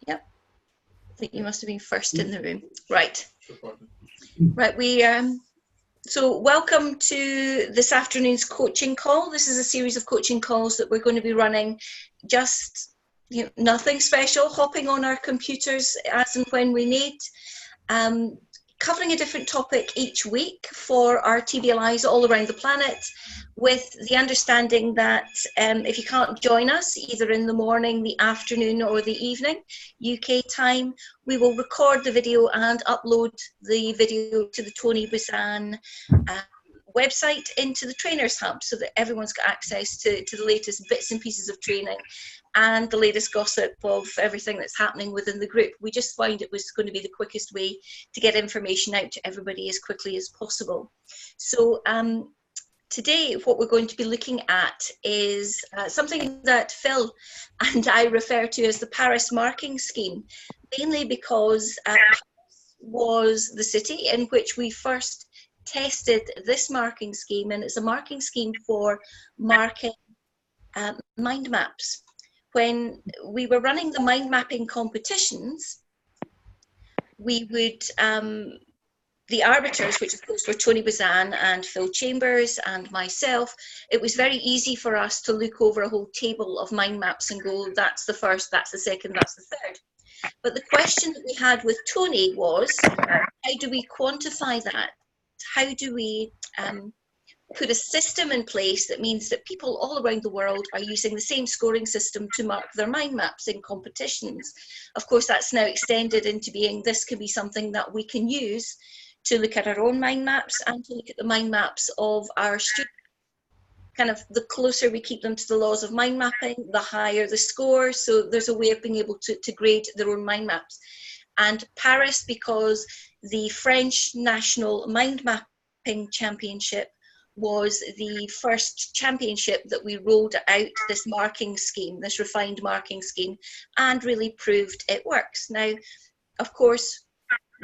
Yep. I think you must have been first in the room. Right. Right. So welcome to this afternoon's coaching call. This is a series of coaching calls that we're going to be running, just nothing special, hopping on our computers as and when we need, covering a different topic each week for our TBLIs all around the planet, with the understanding that if you can't join us either in the morning, the afternoon or the evening UK time, we will record the video and upload the video to the Tony Buzan website into the Trainers Hub, so that everyone's got access to the latest bits and pieces of training and the latest gossip of everything that's happening within the group. We just found it was going to be the quickest way to get information out to everybody as quickly as possible. So today what we're going to be looking at is something that Phil and I refer to as the Paris marking scheme, mainly because Paris was the city in which we first tested this marking scheme, and it's a marking scheme for marking mind maps. When we were running the mind mapping competitions, we would, the arbiters, which of course were Tony Buzan and Phil Chambers and myself, it was very easy for us to look over a whole table of mind maps and go, that's the first, that's the second, that's the third. But the question that we had with Tony was, how do we quantify that? How do we put a system in place that means that people all around the world are using the same scoring system to mark their mind maps in competitions? Of course, that's now extended into being, this can be something that we can use to look at our own mind maps and to look at the mind maps of our students. Kind of the closer we keep them to the laws of mind mapping, the higher the score. So there's a way of being able to grade their own mind maps. And Paris, because the French National Mind Mapping Championship was the first championship that we rolled out this marking scheme, this refined marking scheme, and really proved it works. Now, of course,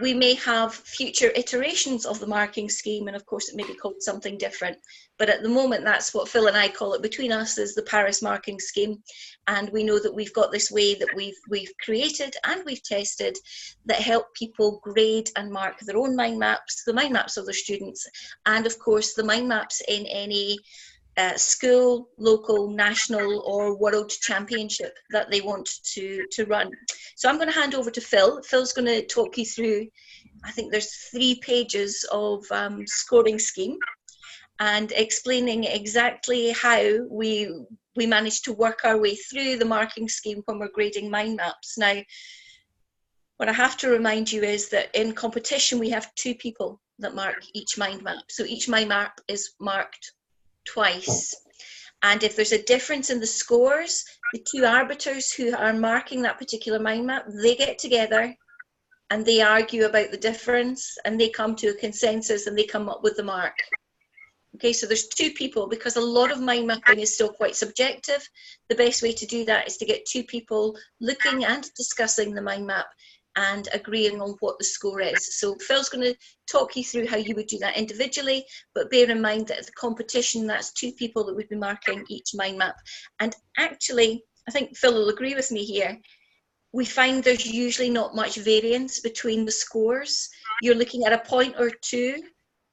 we may have future iterations of the marking scheme, and of course it may be called something different, but at the moment that's what Phil and I call it between us, is the Paris marking scheme. And we know that we've got this way that we've created and we've tested that help people grade and mark their own mind maps, the mind maps of their students, and of course the mind maps in any school, local, national or world championship that they want to run. So I'm going to hand over to Phil. Phil's going to talk you through, I think there's 3 pages of scoring scheme, and explaining exactly how we managed to work our way through the marking scheme when we're grading mind maps. Now, what I have to remind you is that in competition we have 2 people that mark each mind map. So each mind map is marked twice, and if there's a difference in the scores, the 2 arbiters who are marking that particular mind map, they get together and they argue about the difference, and they come to a consensus and they come up with the mark. Okay, so there's 2 people, because a lot of mind mapping is still quite subjective. The best way to do that is to get 2 people looking and discussing the mind map and agreeing on what the score is. So Phil's going to talk you through how you would do that individually, but bear in mind that at the competition, that's 2 people that would be marking each mind map. And actually, I think Phil will agree with me here, we find there's usually not much variance between the scores. You're looking at a point or 2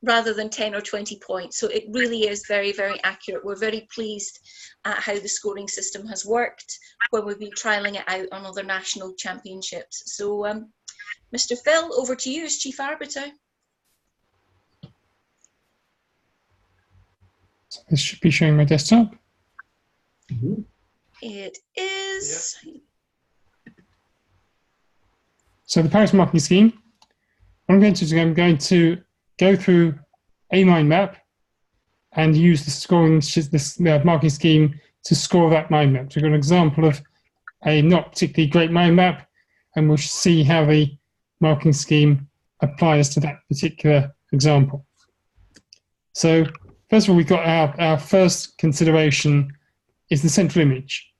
rather than 10 or 20 points. So it really is very, very accurate. We're very pleased at how the scoring system has worked when we've been trialling it out on other national championships. So Mr. Phil, over to you as Chief Arbiter. This should be showing my desktop. It is. Yep. So the Paris marking scheme, what I'm going to do, I'm going to go through a mind map and use the scoring, this marking scheme to score that mind map. So we've got an example of a not particularly great mind map, and we'll see how the marking scheme applies to that particular example. So first of all, we've got our first consideration is the central image.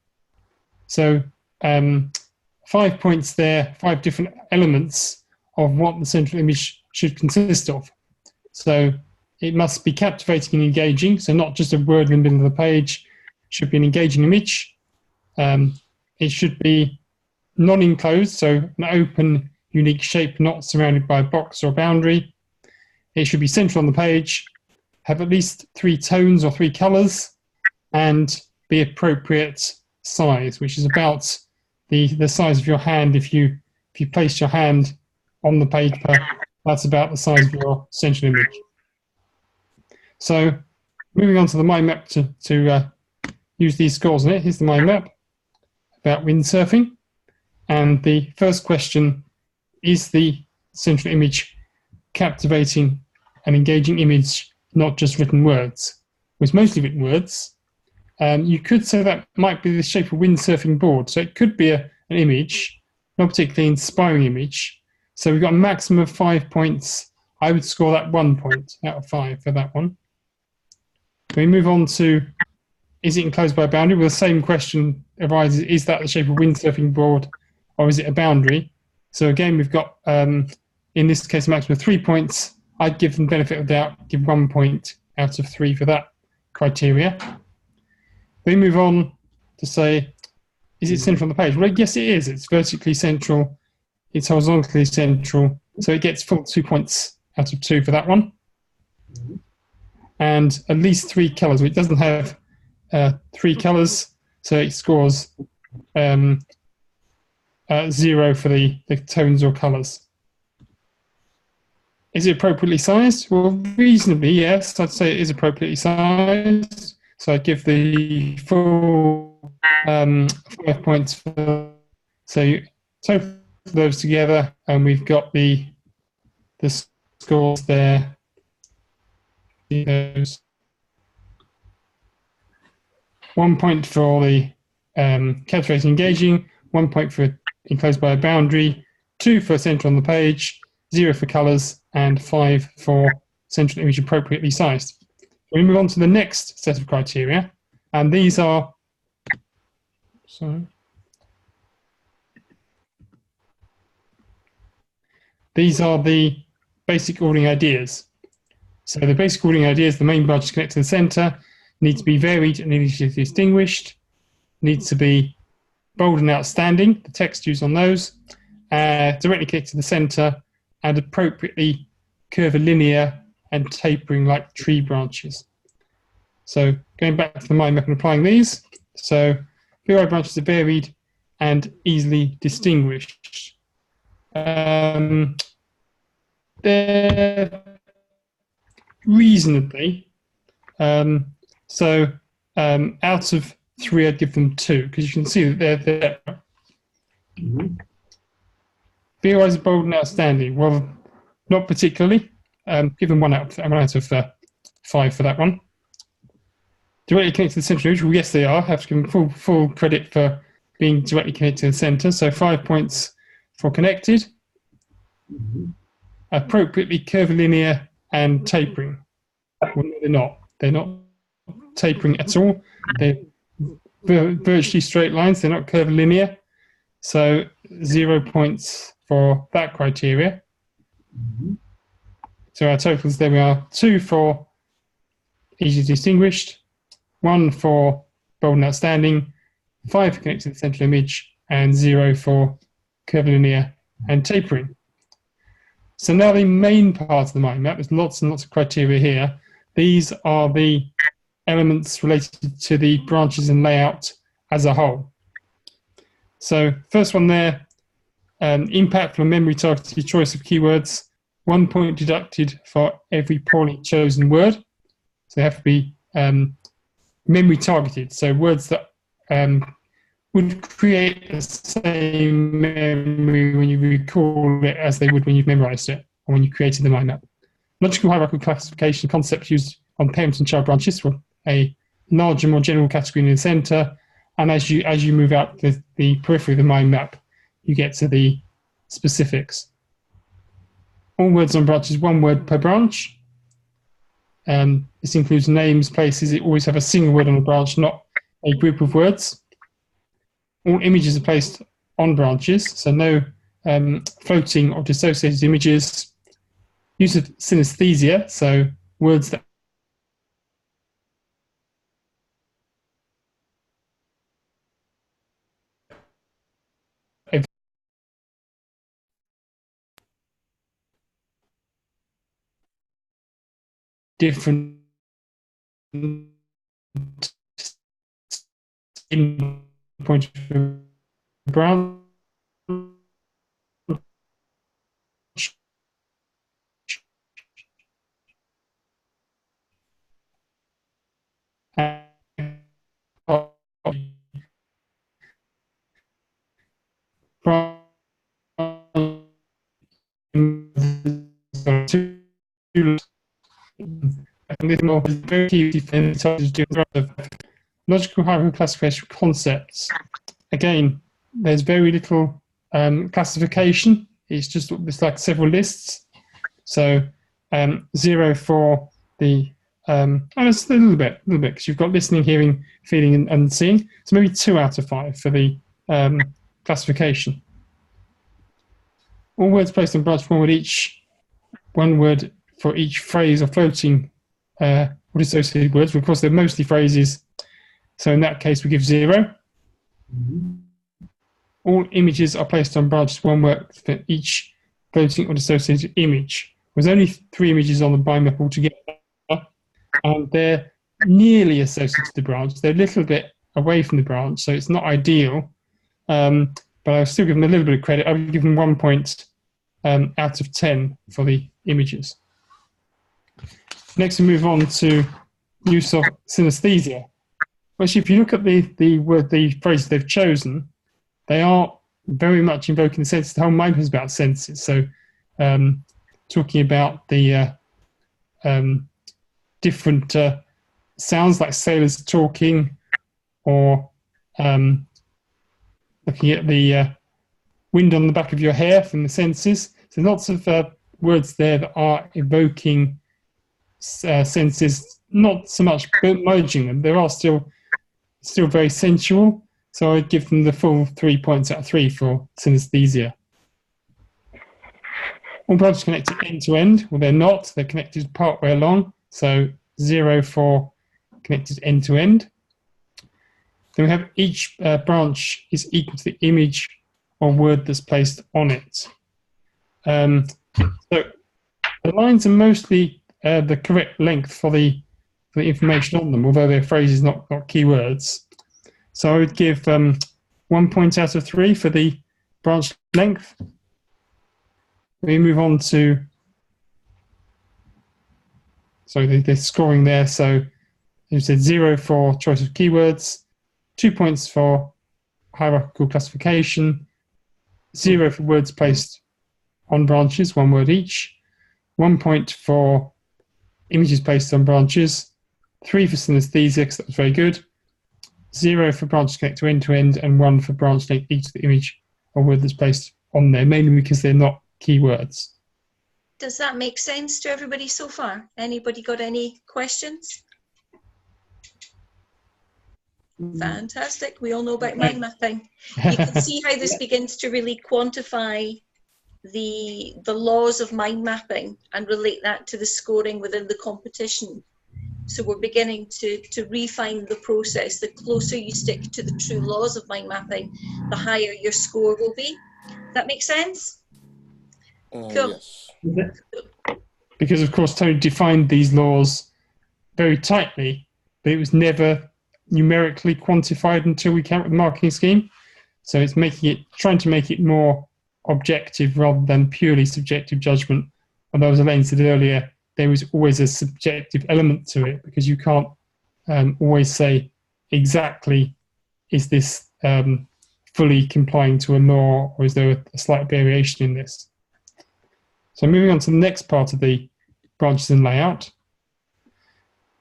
So 5 points there, 5 different elements of what the central image should consist of. So it must be captivating and engaging, so not just a word in the middle of the page. It should be an engaging image. It should be non-enclosed, so an open, unique shape not surrounded by a box or a boundary. It should be central on the page, have at least 3 tones or 3 colors, and be appropriate size, which is about the size of your hand. If you place your hand on the paper, that's about the size of your central image. So moving on to the mind map to use these scores on it. Here's the mind map about windsurfing. And the first question, is the central image captivating and engaging image, not just written words? It's mostly written words. You could say that might be the shape of a windsurfing board. So it could be an image, not particularly inspiring image. So we've got a maximum of 5 points. I would score that 1 point out of 5 for that one. We move on to, is it enclosed by a boundary? Well, the same question arises, is that the shape of a windsurfing board or is it a boundary? So again, we've got, in this case, a maximum of 3 points. I'd give them benefit of the doubt, give 1 point out of 3 for that criteria. We move on to say, is it central on the page? Well, yes, it is. It's vertically central. It's horizontally central. So it gets full 2 points out of 2 for that one. And at least 3 colors. It doesn't have 3 colors, so it scores 0 for the tones or colors. Is it appropriately sized? Well, reasonably, yes. I'd say it is appropriately sized. So I'd give the full 5 points for. So you total those together, and we've got the scores there. Those 1 point for the captivating engaging, 1 point for enclosed by a boundary, 2 for central on the page, 0 for colors, and 5 for central image appropriately sized. We move on to the next set of criteria, and these are, these are the basic ordering ideas. So the basic ordering ideas, the main branches connect to the center, need to be varied and easily distinguished, needs to be bold and outstanding, the text used on those, directly connect to the center, and appropriately curvilinear and tapering like tree branches. So going back to the mind map and applying these, so BI branches are varied and easily distinguished. They're reasonably, out of 3 I'd give them 2, because you can see that they're there. BOIs are bold and outstanding. Well, not particularly. Give them 1 out of 5 for that one. Directly connected to the central image, well, yes, they are. I have to give them full credit for being directly connected to the center. So 5 points for connected. Appropriately curvilinear and tapering. Well, no, they're not. They're not tapering at all. They're virtually straight lines. They're not curvilinear. So 0 points for that criteria. So our totals, there we are, 2 for easily distinguished, 1 for bold and outstanding, 5 for connected to the central image, and 0 for curvilinear and tapering. So now the main part of the mind map, there's lots and lots of criteria here. These are the elements related to the branches and layout as a whole. So first one there, impact from memory targeted choice of keywords, 1 point deducted for every poorly chosen word. So they have to be memory targeted, so words that would create the same memory when you recall it as they would when you've memorized it or when you created the mind map. Logical hierarchical classification concepts used on parent and child branches for a larger, more general category in the center. And as you move out the periphery of the mind map, you get to the specifics. All words on branches, 1 word per branch. This includes names, places. It always have a single word on a branch, not a group of words. All images are placed on branches, so no floating or dissociated images. Use of synesthesia, so words that different points of branch. Logical hierarchical classification concepts. Again, there's very little classification. It's like several lists. So 0 for the and it's a little bit because you've got listening, hearing, feeling, and seeing. So maybe 2 out of 5 for the classification. All words placed on branch form with each 1 word for each phrase or floating or associated words. Of course, they're mostly phrases. So in that case, we give 0. All images are placed on branches 1 word for each floating or associated image. There's only 3 images on the mind map altogether, and they're nearly associated to the branch. They're a little bit away from the branch, so it's not ideal. But I'll still give them a little bit of credit. I would give them 1 point out of 10 for the images. Next, we move on to use of synesthesia. Actually, if you look at the phrases they've chosen, they are very much invoking the senses. The whole mind is about senses. So, talking about the different sounds like sailors talking, or looking at the wind on the back of your hair from the senses. So lots of words there that are evoking senses, not so much merging them. They are still very sensual. So I'd give them the full 3 points out of 3 for synesthesia. All branches connected end to end. Well, they're not. They're connected part way along. So 0 for connected end to end. Then we have each branch is equal to the image or word that's placed on it. So the lines are mostly the correct length for the information on them, although they're phrases, not keywords. So I would give 1 point out of 3 for the branch length. We move on to the scoring there. So you said 0 for choice of keywords, 2 points for hierarchical classification, 0 for words placed on branches, 1 word each, 1 point for images placed on branches, 3 for synesthesia, because that was very good, 0 for branches connect to end, and 1 for branch length each of the image or word that's placed on there, mainly because they're not keywords. Does that make sense to everybody so far? Anybody got any questions? Fantastic. We all know about mind mapping. You can see how this begins to really quantify the laws of mind mapping and relate that to the scoring within the competition. So we're beginning to refine the process. The closer you stick to the true laws of mind mapping, the higher your score will be. Does that make sense? Cool. Yes. Because, of course, Tony defined these laws very tightly, but it was never numerically quantified until we came up with the marking scheme. So it's trying to make it more objective rather than purely subjective judgment. Although, as Elaine said earlier, there is always a subjective element to it, because you can't always say exactly, is this fully complying to a law, or is there a slight variation in this? So moving on to the next part of the branches and layout.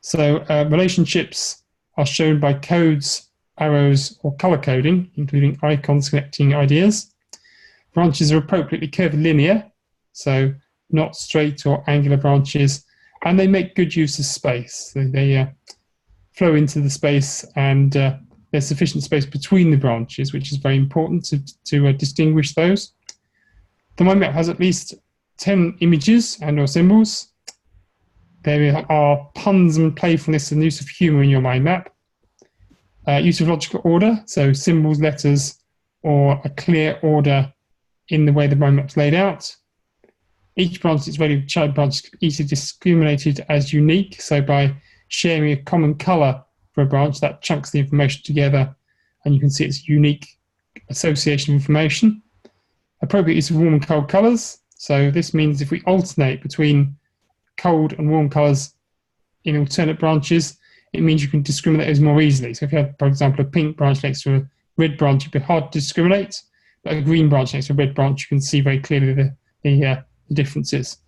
So relationships are shown by codes, arrows, or color coding, including icons connecting ideas. Branches are appropriately curvilinear, so not straight or angular branches, and they make good use of space. They flow into the space, and there's sufficient space between the branches, which is very important to distinguish those. The mind map has at least 10 images and/or symbols. There are puns and playfulness and use of humour in your mind map. Use of logical order, so symbols, letters, or a clear order in the way the mind map's laid out. Each branch is value child branch is easily discriminated as unique. So by sharing a common color for a branch, that chunks the information together, and you can see its unique association of information. Appropriate use of warm and cold colors. So this means if we alternate between cold and warm colors in alternate branches, it means you can discriminate those more easily. So if you have, for example, a pink branch next to a red branch, it'd be hard to discriminate, but a green branch next to a red branch, you can see very clearly the differences.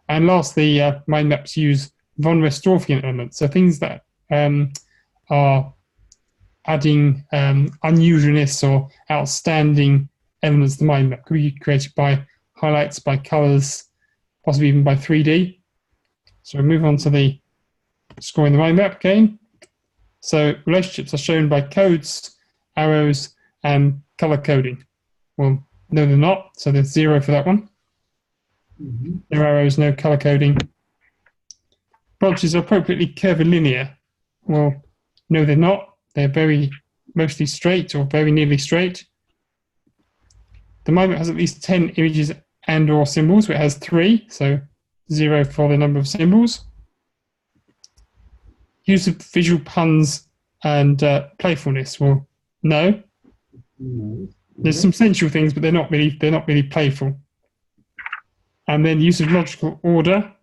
And lastly, mind maps use von Restorfian elements, so things that are adding unusualness or outstanding elements to the mind map. Could be created by highlights, by colors, possibly even by 3D. So we'll move on to the scoring the mind map again. So relationships are shown by codes, arrows, and color coding. Well, no, they're not. So there's 0 for that one. No arrows, no color coding. Branches are appropriately curvilinear. Well, no, they're not. They're very mostly straight or very nearly straight. The mind map has at least 10 images and or symbols, where it has 3, so 0 for the number of symbols. Use of visual puns and playfulness. Well, no. There's some sensual things, but they're not really playful. And then use of logical order.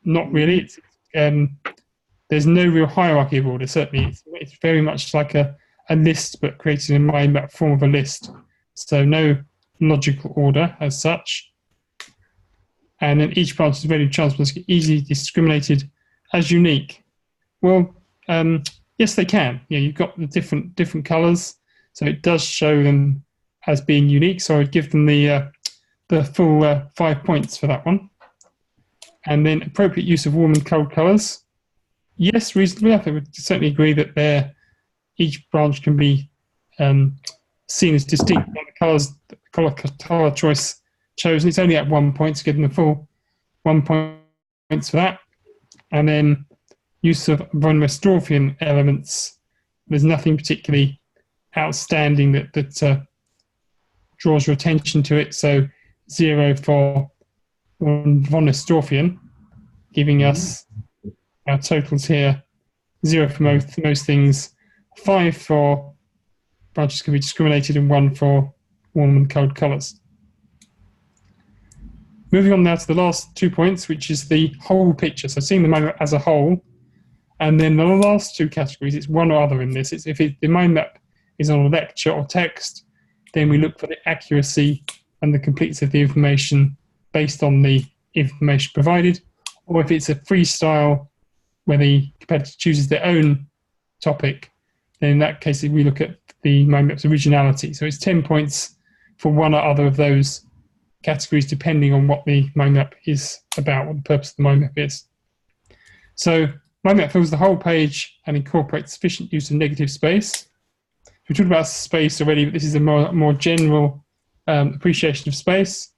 Not really. There's no real hierarchy of order. Certainly, it's very much like a list, but created in a mind map form of a list. So no logical order as such. And then each branch is value transplants get easily discriminated as unique. Well, yes, they can. Yeah, you've got the different colours, so it does show them as being unique. So I'd give them the full 5 points for that one. And then appropriate use of warm and cold colours. Yes, reasonably. I think we certainly agree that each branch can be seen as distinct by the colour choice chosen. It's only at 1 point, so give them the full 1 points for that. And then use of von Restorfian elements. There's nothing particularly outstanding that draws your attention to it. So 0 for von Restorfian, giving us our totals here. 0 for most things, 5 for branches can be discriminated, and 1 for warm and cold colours. Moving on now to the last 2 points, which is the whole picture. So seeing the mind map as a whole. And then the last 2 categories, it's one or other in this. It's if the mind map is on a lecture or text, then we look for the accuracy and the completeness of the information based on the information provided. Or if it's a freestyle where the competitor chooses their own topic, then in that case we look at the mind map's originality. So it's 10 points for one or other of those categories, depending on what the mind map is about, what the purpose of the mind map is. So mind map fills the whole page and incorporates sufficient use of negative space. We talked about space already, but this is a more general appreciation of space.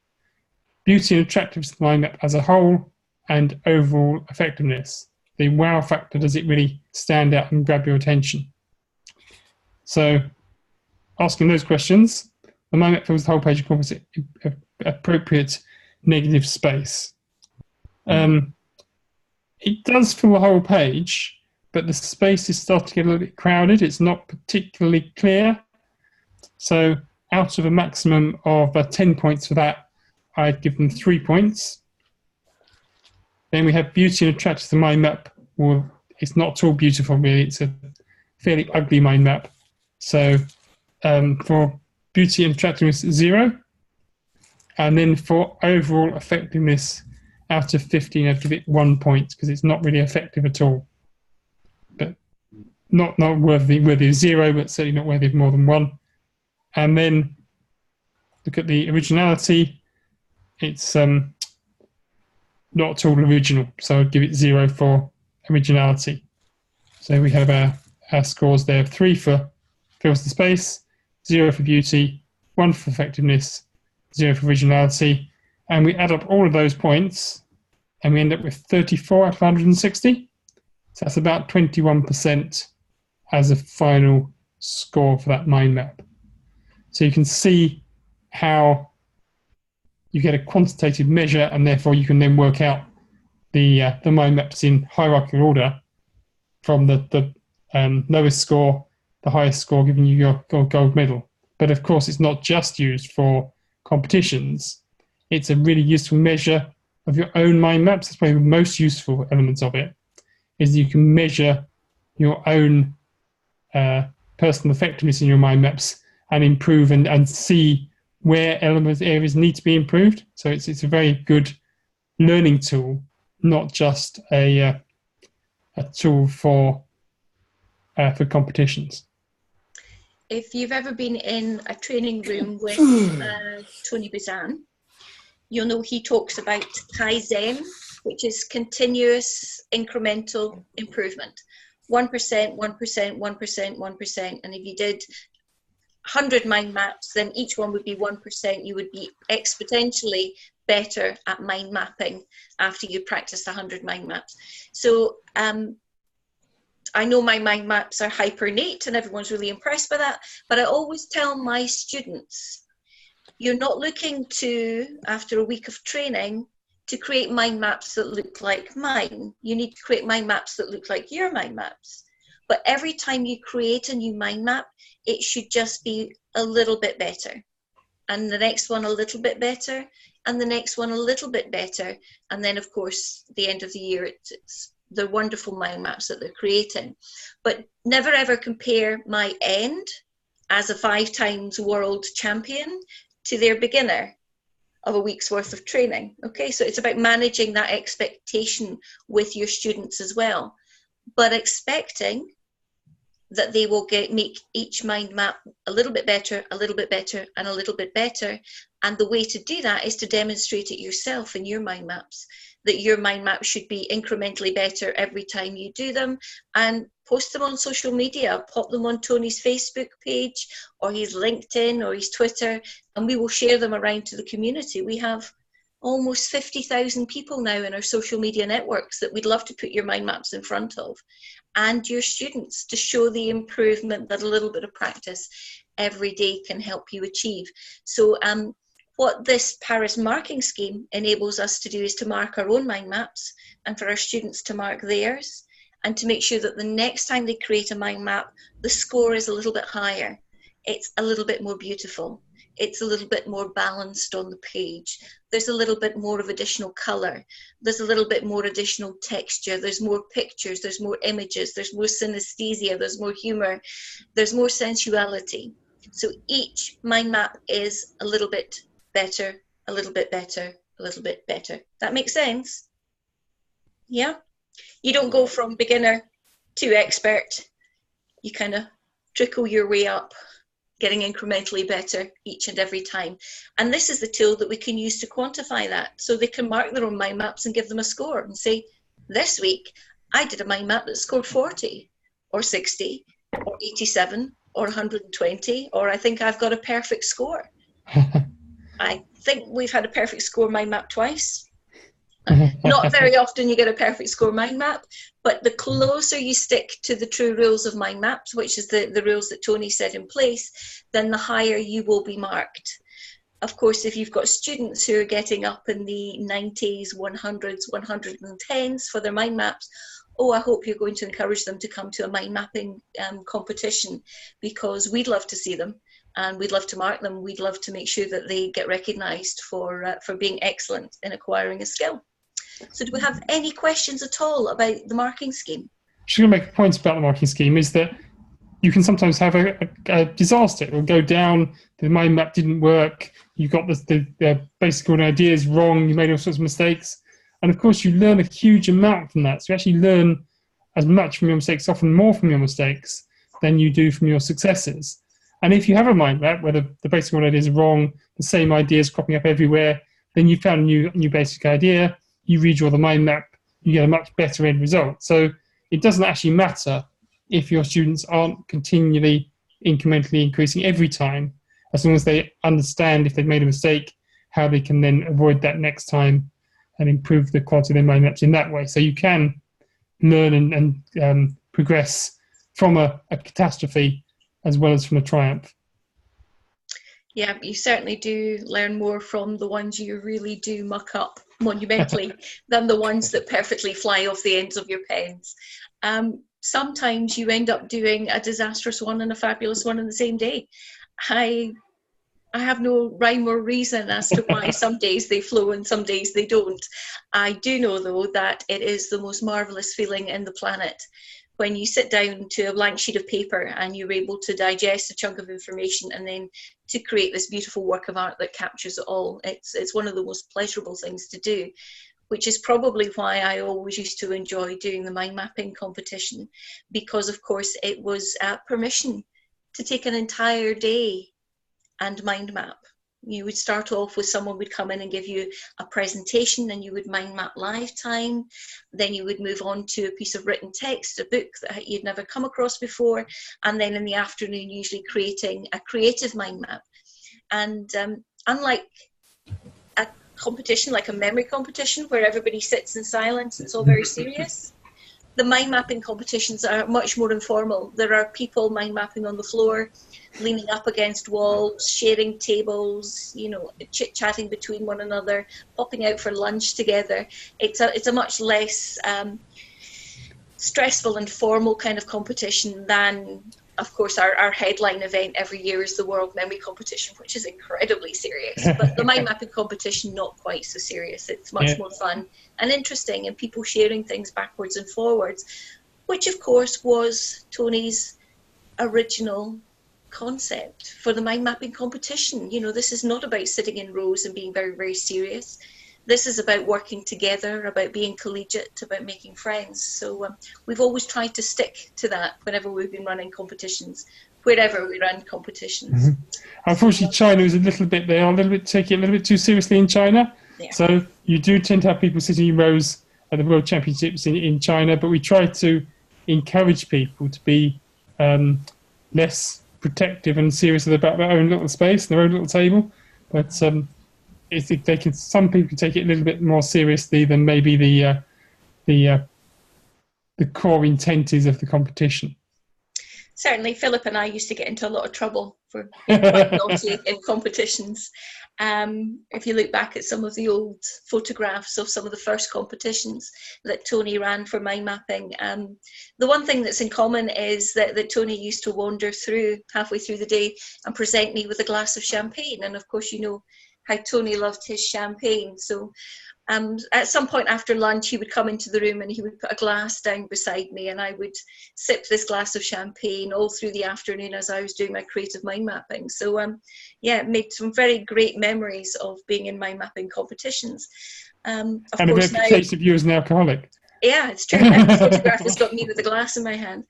Beauty and attractiveness of the mind map as a whole, and overall effectiveness. The wow factor, does it really stand out and grab your attention? So asking those questions, the mind map fills the whole page and incorporates appropriate negative space. It does fill the whole page, but the space is starting to get a little bit crowded. It's not particularly clear. So out of a maximum of 10 points for that, I'd give them 3 points. Then we have beauty and attractiveness of the mind map. Well, it's not at all beautiful, really. It's a fairly ugly mind map. So for beauty and attractiveness, 0. And then for overall effectiveness, out of 15, I'd give it 1 point because it's not really effective at all. But not worthy of 0, but certainly not worthy of more than 1. And then look at the originality. It's not at all original, so I'd give it 0 for originality. So we have our scores there: 3 for fills the space, 0 for beauty, 1 for effectiveness, 0 for originality. And we add up all of those points and we end up with 34 out of 160. So that's about 21% as a final score for that mind map. So you can see how you get a quantitative measure, and therefore you can then work out the mind maps in hierarchical order from the lowest score, the highest score, giving you your gold medal. But of course, it's not just used for competitions. It's a really useful measure of your own mind maps. That's probably the most useful elements of it, is you can measure your own personal effectiveness in your mind maps and improve and see where areas need to be improved. So it's a very good learning tool, not just a tool for competitions. If you've ever been in a training room with Tony Buzan, you'll know he talks about Kaizen, which is continuous incremental improvement. 1%, 1%, 1%, 1%. And if you did 100 mind maps, then each one would be 1%. You would be exponentially better at mind mapping after you practice 100 mind maps. So I know my mind maps are hyper neat and everyone's really impressed by that, but I always tell my students, you're not looking to, after a week of training, to create mind maps that look like mine. You need to create mind maps that look like your mind maps. But every time you create a new mind map, it should just be a little bit better. And the next one a little bit better, and the next one a little bit better. And then, of course, the end of the year, it's the wonderful mind maps that they're creating. But never ever compare my end as a 5 times world champion to their beginner of a week's worth of training. Okay, so it's about managing that expectation with your students as well, but expecting that they will make each mind map a little bit better, a little bit better, and a little bit better. And the way to do that is to demonstrate it yourself in your mind maps, that your mind maps should be incrementally better every time you do them, and post them on social media, pop them on Tony's Facebook page or his LinkedIn or his Twitter, and we will share them around to the community. We have almost 50,000 people now in our social media networks that we'd love to put your mind maps in front of, and your students, to show the improvement that a little bit of practice every day can help you achieve. So what this Paris marking scheme enables us to do is to mark our own mind maps and for our students to mark theirs, and to make sure that the next time they create a mind map, the score is a little bit higher. It's a little bit more beautiful. It's a little bit more balanced on the page. There's a little bit more of additional color. There's a little bit more additional texture. There's more pictures. There's more images. There's more synesthesia. There's more humor. There's more sensuality. So each mind map is a little bit better, a little bit better, a little bit better. That makes sense? Yeah? You don't go from beginner to expert. You kind of trickle your way up, getting incrementally better each and every time. And this is the tool that we can use to quantify that. So they can mark their own mind maps and give them a score and say, this week, I did a mind map that scored 40 or 60 or 87 or 120, or I think I've got a perfect score. I think we've had a perfect score mind map twice. Not very often you get a perfect score mind map, but the closer you stick to the true rules of mind maps, which is the rules that Tony set in place, then the higher you will be marked. Of course, if you've got students who are getting up in the 90s, 100s, 110s for their mind maps, oh, I hope you're going to encourage them to come to a mind mapping competition, because we'd love to see them. And we'd love to mark them. We'd love to make sure that they get recognised for being excellent in acquiring a skill. So do we have any questions at all about the marking scheme? Just going to make a point about the marking scheme is that you can sometimes have a disaster. It will go down, the mind map didn't work, you got the basic ideas wrong, you made all sorts of mistakes. And of course, you learn a huge amount from that. So you actually learn as much from your mistakes, often more from your mistakes, than you do from your successes. And if you have a mind map where the basic ideas are wrong, the same ideas cropping up everywhere, then you found a new basic idea, you redraw the mind map, you get a much better end result. So it doesn't actually matter if your students aren't continually incrementally increasing every time, as long as they understand if they've made a mistake, how they can then avoid that next time and improve the quality of their mind maps in that way. So you can learn and progress from a catastrophe as well as from a triumph. Yeah, you certainly do learn more from the ones you really do muck up monumentally than the ones that perfectly fly off the ends of your pens. Sometimes you end up doing a disastrous one and a fabulous one in the same day. I have no rhyme or reason as to why some days they flow and some days they don't. I do know, though, that it is the most marvellous feeling in the planet when you sit down to a blank sheet of paper and you're able to digest a chunk of information and then to create this beautiful work of art that captures it all. It's one of the most pleasurable things to do, which is probably why I always used to enjoy doing the mind mapping competition, because, of course, it was permission to take an entire day and mind map. You would start off with someone would come in and give you a presentation, and you would mind map lifetime. Then you would move on to a piece of written text, a book that you'd never come across before, and then in the afternoon usually creating a creative mind map. And unlike a competition like a memory competition where everybody sits in silence, it's all very serious, the mind mapping competitions are much more informal. There are people mind mapping on the floor, leaning up against walls, sharing tables, you know, chit-chatting between one another, popping out for lunch together. It's a much less stressful and formal kind of competition than, of course, our headline event every year is the World Memory Competition, which is incredibly serious. But the mind mapping competition, not quite so serious. It's much more fun and interesting, and people sharing things backwards and forwards, which, of course, was Tony's original concept for the mind mapping competition. You know, this is not about sitting in rows and being very, very serious. This is about working together, about being collegiate, about making friends. So we've always tried to stick to that whenever we've been running competitions, wherever we run competitions. Mm-hmm. Unfortunately, China is a little bit, they are a little bit, take it a little bit too seriously in China. Yeah. So you do tend to have people sitting in rows at the World Championships in China, but we try to encourage people to be less protective and serious about their own little space, their own little table. But they can, some people take it a little bit more seriously than maybe the core intent is of the competition. Certainly, Philip and I used to get into a lot of trouble for being quite naughty in competitions. If you look back at some of the old photographs of some of the first competitions that Tony ran for mind mapping, the one thing that's in common is that Tony used to wander through halfway through the day and present me with a glass of champagne. And of course, you know how Tony loved his champagne. So at some point after lunch, he would come into the room and he would put a glass down beside me, and I would sip this glass of champagne all through the afternoon as I was doing my creative mind mapping. So yeah, made some very great memories of being in mind mapping competitions. And a reputation of you as an alcoholic. Yeah, it's true. Every photograph has got me with a glass in my hand.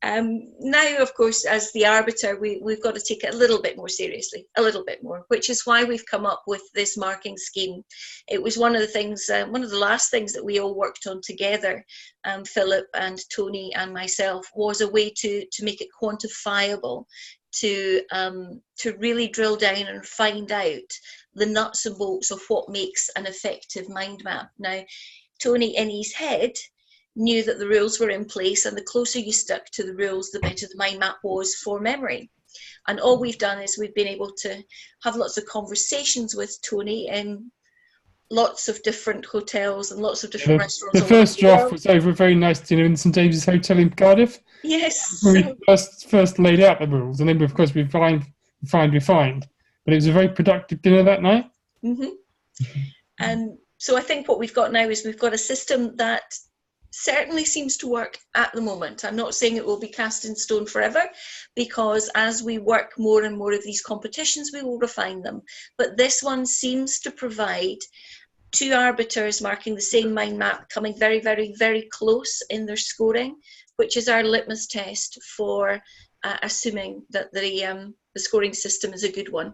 Now, of course, as the arbiter, we've got to take it a little bit more seriously, a little bit more, which is why we've come up with this marking scheme. It was one of the things, one of the last things that we all worked on together, Philip and Tony and myself, was a way to make it quantifiable, to really drill down and find out the nuts and bolts of what makes an effective mind map. Now, Tony, in his head, knew that the rules were in place, and the closer you stuck to the rules, the better the mind map was for memory. And all we've done is we've been able to have lots of conversations with Tony in lots of different hotels and lots of different restaurants. The first draft was over a very nice dinner in St James's Hotel in Cardiff. Yes. When we first laid out the rules, and then of course we refined. But it was a very productive dinner that night. Mm-hmm. So I think what we've got now is we've got a system that certainly seems to work at the moment. I'm not saying it will be cast in stone forever, because as we work more and more of these competitions, we will refine them. But this one seems to provide two arbiters marking the same mind map, coming very, very, very close in their scoring, which is our litmus test for assuming that the scoring system is a good one.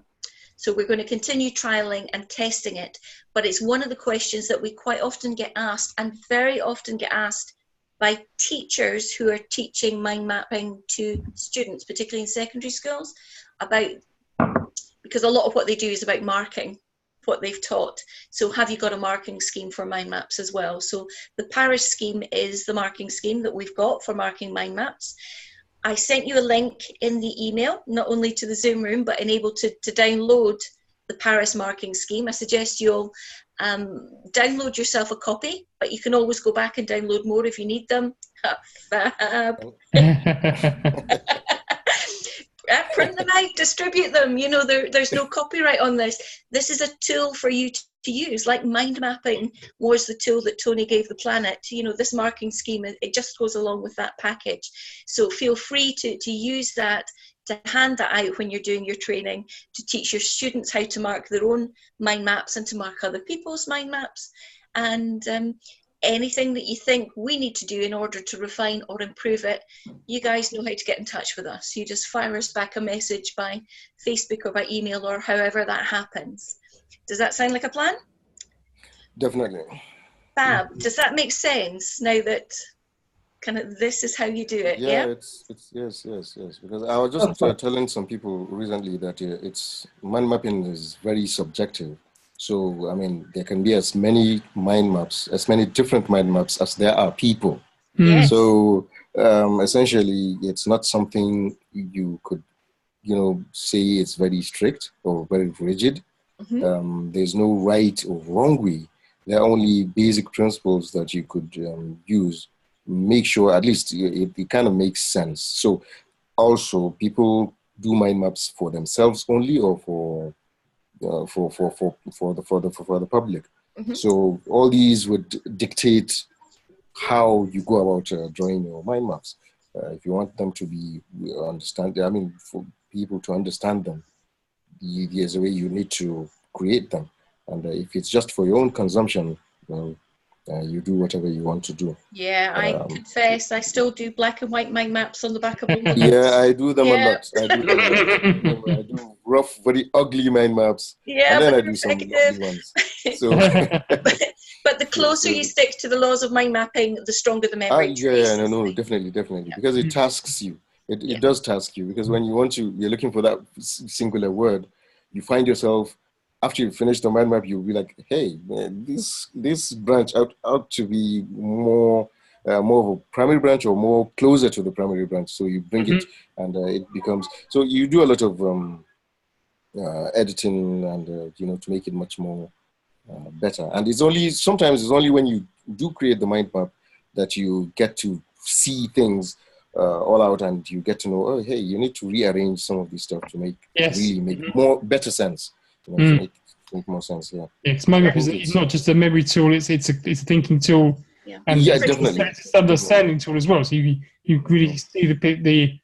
So we're going to continue trialing and testing it, but it's one of the questions that we quite often get asked, and very often get asked by teachers who are teaching mind mapping to students, particularly in secondary schools, because a lot of what they do is about marking what they've taught. So have you got a marking scheme for mind maps as well? So the Paris scheme is the marking scheme that we've got for marking mind maps. I sent you a link in the email, not only to the Zoom room, but enable to download the Paris marking scheme. I suggest you'll download yourself a copy, but you can always go back and download more if you need them. Fab. Print them out, distribute them. You know, there's no copyright on this. This is a tool for you to use, like mind mapping was the tool that Tony gave the planet. You know, this marking scheme, it just goes along with that package. So feel free to use that, to hand that out when you're doing your training, to teach your students how to mark their own mind maps and to mark other people's mind maps. And anything that you think we need to do in order to refine or improve it, you guys know how to get in touch with us. You just fire us back a message by Facebook or by email or however that happens. Does that sound like a plan? Definitely. Fab. Does that make sense now that kind of this is how you do it? Yeah, it's yes. Because I was just telling some people recently that it's mind mapping is very subjective. So, I mean, there can be as many mind maps, as many different mind maps as there are people. Yes. So, essentially, it's not something you could, say it's very strict or very rigid. Mm-hmm. There's no right or wrong way. There are only basic principles that you could use. Make sure at least it kind of makes sense. So, also, people do mind maps for themselves only or for the public. Mm-hmm. So all these would dictate how you go about drawing your mind maps. If you want them to be for people to understand them, there's a way you need to create them. And if it's just for your own consumption, well, you do whatever you want to do. Yeah, I confess, I still do black and white mind maps on the back of all Yeah, I do them a lot. I do rough, very ugly mind maps. Yeah, and then but I do some lovely ones. So, but the closer you stick to the laws of mind mapping, the stronger the memory. No, definitely. Yeah. Because it tasks you. It does task you, because when you're looking for that singular word, you find yourself, after you finish the mind map, you'll be like, hey, man, this branch ought to be more of a primary branch or more closer to the primary branch. So you bring it and it becomes, so you do a lot of editing and, to make it much more better. And sometimes it's only when you do create the mind map that you get to see things all out, and you get to know, oh, hey, you need to rearrange some of this stuff to make better sense. To make more sense. Yeah. Because mind map is not just a memory tool; it's a thinking tool, and definitely, it's an understanding tool as well. So you really see the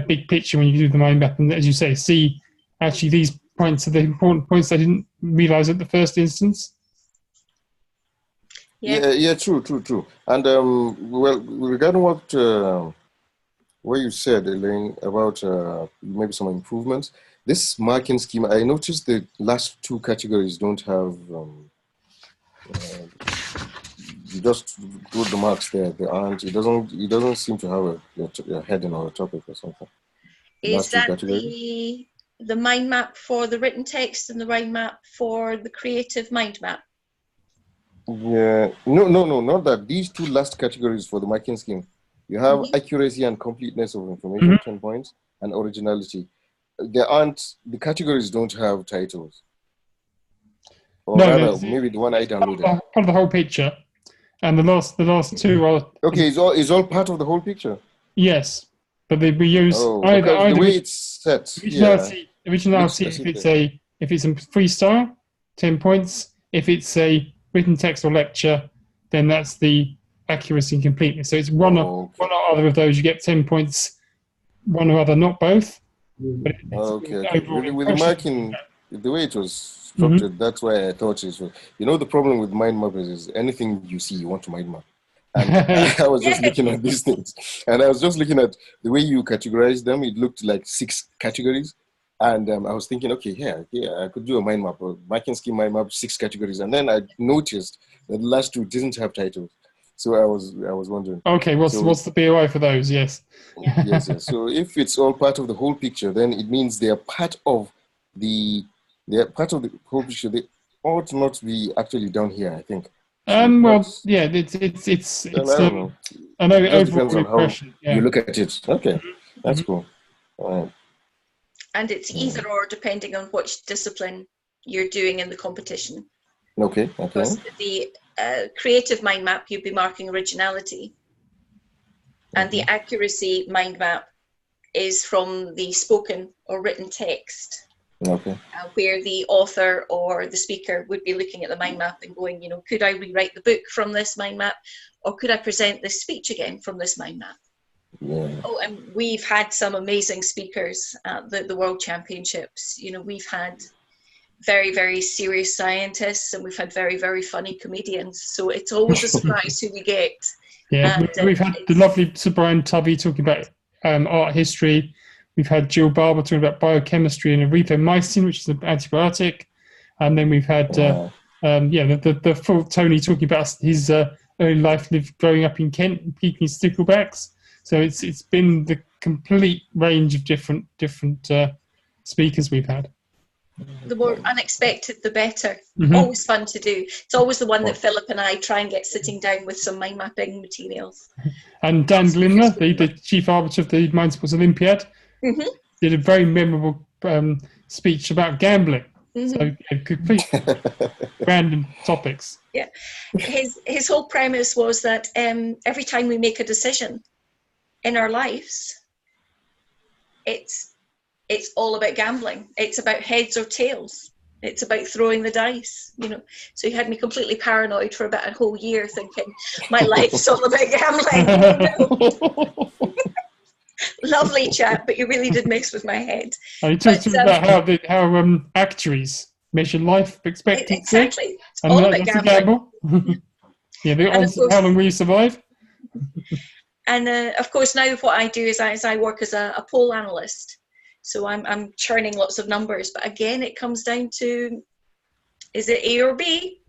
big picture when you do the mind map, and as you say, see actually these points are the important points I didn't realize at the first instance. Yeah, true. And well, regarding what you said, Elaine, about maybe some improvements. This marking scheme, I noticed the last two categories don't have, you just do the marks there. It doesn't seem to have a heading or a topic or something. Is that the mind map for the written text and the mind map for the creative mind map? Yeah, no, not that. These two last categories for the marking scheme. You have accuracy and completeness of information, 10 points, and originality. The categories don't have titles. Or rather, maybe the one I downloaded. Part of the whole picture, and the last two are... Okay, it's all part of the whole picture? Yes, but we use either the way it's set. Originality, if it's a freestyle, 10 points. If it's a written text or lecture, then that's the accuracy and completeness. So it's one or other of those, you get 10 points, one or other, not both. But with the marking, the way it was structured, that's why I thought it was. The problem with mind mappers is anything you see, you want to mind map. And I was just looking at these things, and I was just looking at the way you categorize them. It looked like 6 categories, and I was thinking, okay, I could do a mind map, a marking scheme mind map, 6 categories, and then I noticed that the last 2 didn't have titles. So I was wondering. Okay, what's the BOI for those? Yes. Yes. So if it's all part of the whole picture, then it means they are part of the whole picture. They ought not be actually down here, I think. It's I know it depends on how you look at it. Okay. That's cool. All right. And it's either or depending on which discipline you're doing in the competition. Okay. Because the creative mind map, you'd be marking originality. And the accuracy mind map is from the spoken or written text. Okay. Where the author or the speaker would be looking at the mind map and going, could I rewrite the book from this mind map, or could I present this speech again from this mind map? Yeah. Oh, and we've had some amazing speakers at the World Championships. We've had very, very serious scientists, and we've had very, very funny comedians. So it's always a surprise who we get. Yeah, we've had the lovely Sir Brian Tubby talking about art history. We've had Jill Barber talking about biochemistry and erythromycin, which is an antibiotic. And then we've had the full Tony talking about his early life growing up in Kent and peaking sticklebacks. So it's been the complete range of different speakers we've had. The more unexpected, the better. Always fun to do. It's always the one that Philip and I try and get sitting down with some mind mapping materials. And Dan Glimner, the chief arbiter of the Mind Sports Olympiad, did a very memorable speech about gambling. So complete random topics. Yeah, his whole premise was that every time we make a decision in our lives, it's all about gambling. It's about heads or tails. It's about throwing the dice, So he had me completely paranoid for about a whole year, thinking my life's all about gambling. Lovely chat, but you really did mess with my head. He talked about how actuaries measure life expectancy. Exactly. It's all about gambling. How long will you survive? And of course, now what I do is I work as a poll analyst. So I'm churning lots of numbers, but again, it comes down to, is it A or B?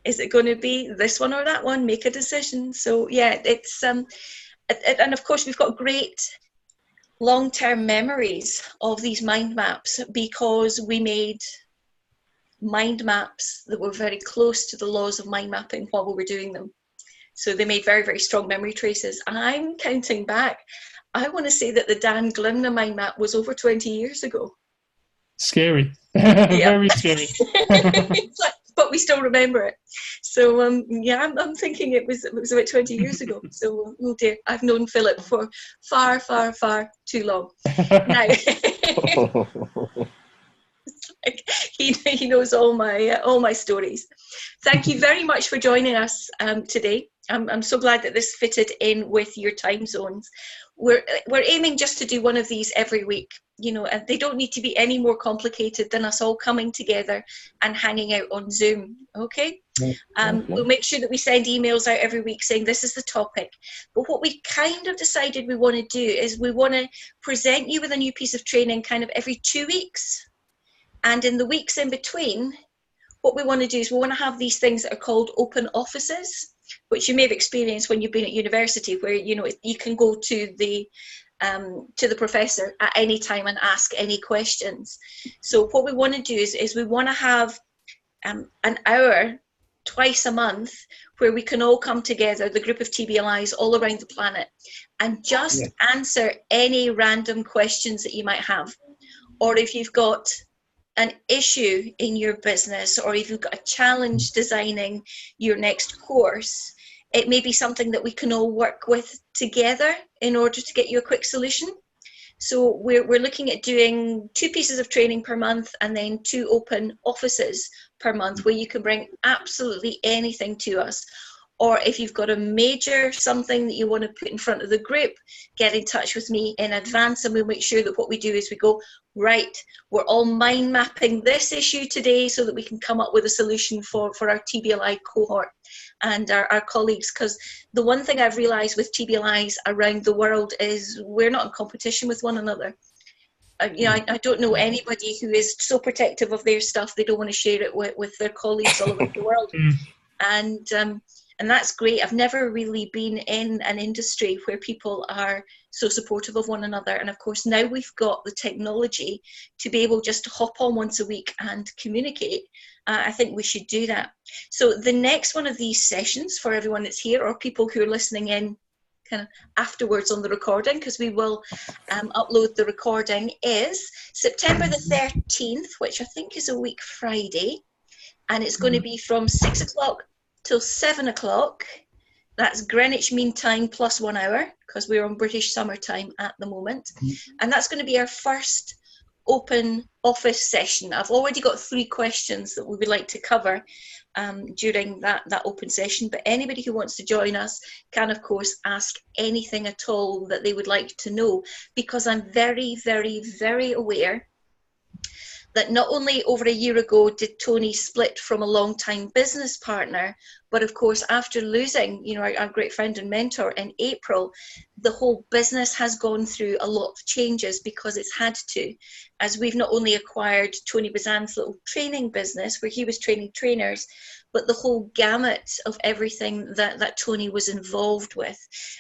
Is it going to be this one or that one? Make a decision. So yeah, it's and of course we've got great long-term memories of these mind maps because we made mind maps that were very close to the laws of mind mapping while we were doing them. So they made very, very strong memory traces. And I'm counting back. I want to say that the Dan Glimner mind map was over 20 years ago. Scary. Very scary. But we still remember it. So I'm thinking it was about 20 years ago. So oh dear, I've known Philip for far, far, far too long. Now he knows all my stories. Thank you very much for joining us today. I'm so glad that this fitted in with your time zones. We're aiming just to do one of these every week, and they don't need to be any more complicated than us all coming together and hanging out on Zoom, okay? We'll make sure that we send emails out every week saying this is the topic. But what we kind of decided we want to do is we want to present you with a new piece of training kind of every 2 weeks. And in the weeks in between, what we want to do is we want to have these things that are called open offices, which you may have experienced when you've been at university, where you can go to the professor at any time and ask any questions. So what we want to do is we want to have an hour twice a month where we can all come together, the group of TBLIs all around the planet, and just answer any random questions that you might have. Or if you've got an issue in your business, or if you've got a challenge designing your next course, it may be something that we can all work with together in order to get you a quick solution. So we're looking at doing 2 pieces of training per month and then 2 open offices per month where you can bring absolutely anything to us. Or if you've got a major something that you want to put in front of the group, get in touch with me in advance and we'll make sure that what we do is we go, right, we're all mind mapping this issue today so that we can come up with a solution for our TBLI cohort and our colleagues. Because the one thing I've realised with TBLIs around the world is we're not in competition with one another. I don't know anybody who is so protective of their stuff they don't want to share it with their colleagues all over the world. And that's great. I've never really been in an industry where people are so supportive of one another. And of course, now we've got the technology to be able just to hop on once a week and communicate. I think we should do that. So the next one of these sessions for everyone that's here or people who are listening in kind of afterwards on the recording, because we will upload the recording, is September the 13th, which I think is a week Friday, and it's going to be from 6 o'clock till 7 o'clock. That's Greenwich Mean Time plus 1 hour, because we're on British summertime at the moment. And that's going to be our first open office session. I've already got 3 questions that we would like to cover during that open session, but anybody who wants to join us can, of course, ask anything at all that they would like to know, because I'm very, very, very aware that not only over a year ago did Tony split from a long-time business partner, but of course, after losing, you know, our great friend and mentor in April, the whole business has gone through a lot of changes because it's had to, as we've not only acquired Tony Bazan's little training business where he was training trainers, but the whole gamut of everything that Tony was involved with.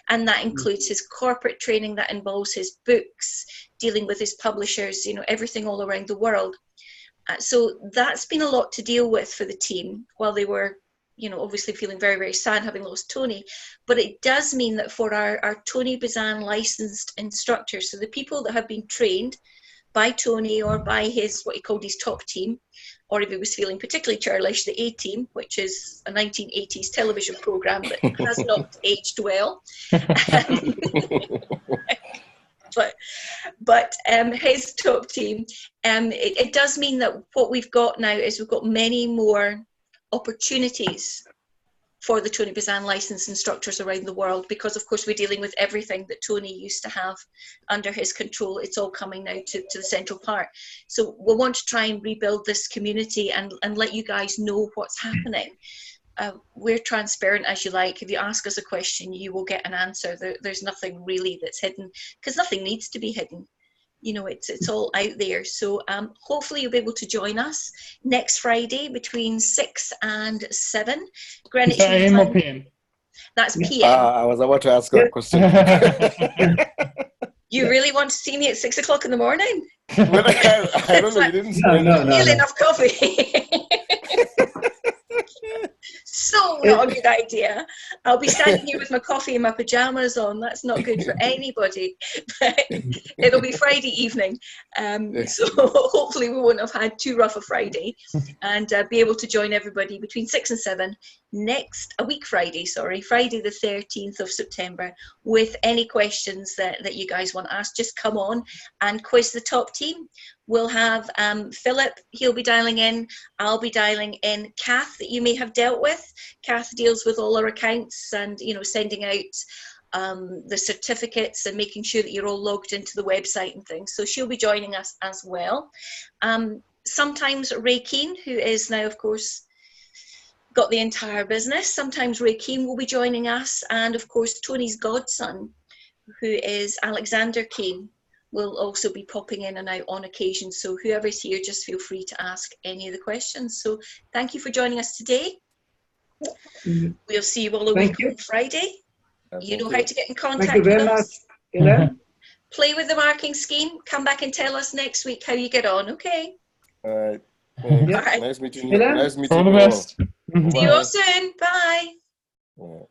And that includes his corporate training, that involves his books, dealing with his publishers, you know, everything all around the world. So that's been a lot to deal with for the team while they were, you know, obviously feeling very, very sad having lost Tony. But it does mean that for our Tony Bazan licensed instructors, so the people that have been trained by Tony or by his, what he called his top team, or if he was feeling particularly churlish, the A-Team, which is a 1980s television program that has not aged well. But his top team, it does mean that what we've got now is we've got many more opportunities for the Tony Bazan licensed instructors around the world, because of course we're dealing with everything that Tony used to have under his control. It's all coming now to the central part. So we'll want to try and rebuild this community and let you guys know what's happening. We're transparent as you like. If you ask us a question, you will get an answer. There's nothing really that's hidden, because nothing needs to be hidden. You know, it's all out there. So hopefully you'll be able to join us next Friday between 6 and 7. Greenwich AM or PM? That's PM. I was about to ask that question. You really want to see me at 6 o'clock in the morning? Well, I don't know. You didn't say No. Enough coffee. So not a good idea. I'll be standing here with my coffee and my pajamas on. That's not good for anybody. But it'll be Friday evening. So hopefully we won't have had too rough a Friday, and be able to join everybody between 6 and 7 Friday the 13th of September, with any questions that you guys want to ask. Just come on and quiz the top team. We'll have Philip, he'll be dialing in. I'll be dialing in Kath, that you may have dealt with. Kath deals with all our accounts and, you know, sending out the certificates and making sure that you're all logged into the website and things. So she'll be joining us as well. Sometimes Ray Keane, who is now, of course, got the entire business. Sometimes Ray Keane will be joining us. And of course, Tony's godson, who is Alexander Keane, will also be popping in and out on occasion. So whoever's here, just feel free to ask any of the questions. So thank you for joining us today. We'll see you all a week on Friday. You know how to get in contact Thank you very with much. us. You know? Play with the marking scheme. Come back and tell us next week how you get on, okay? All right. All right. Nice meeting you. Nice meeting All you the best. See you all soon. Bye. all.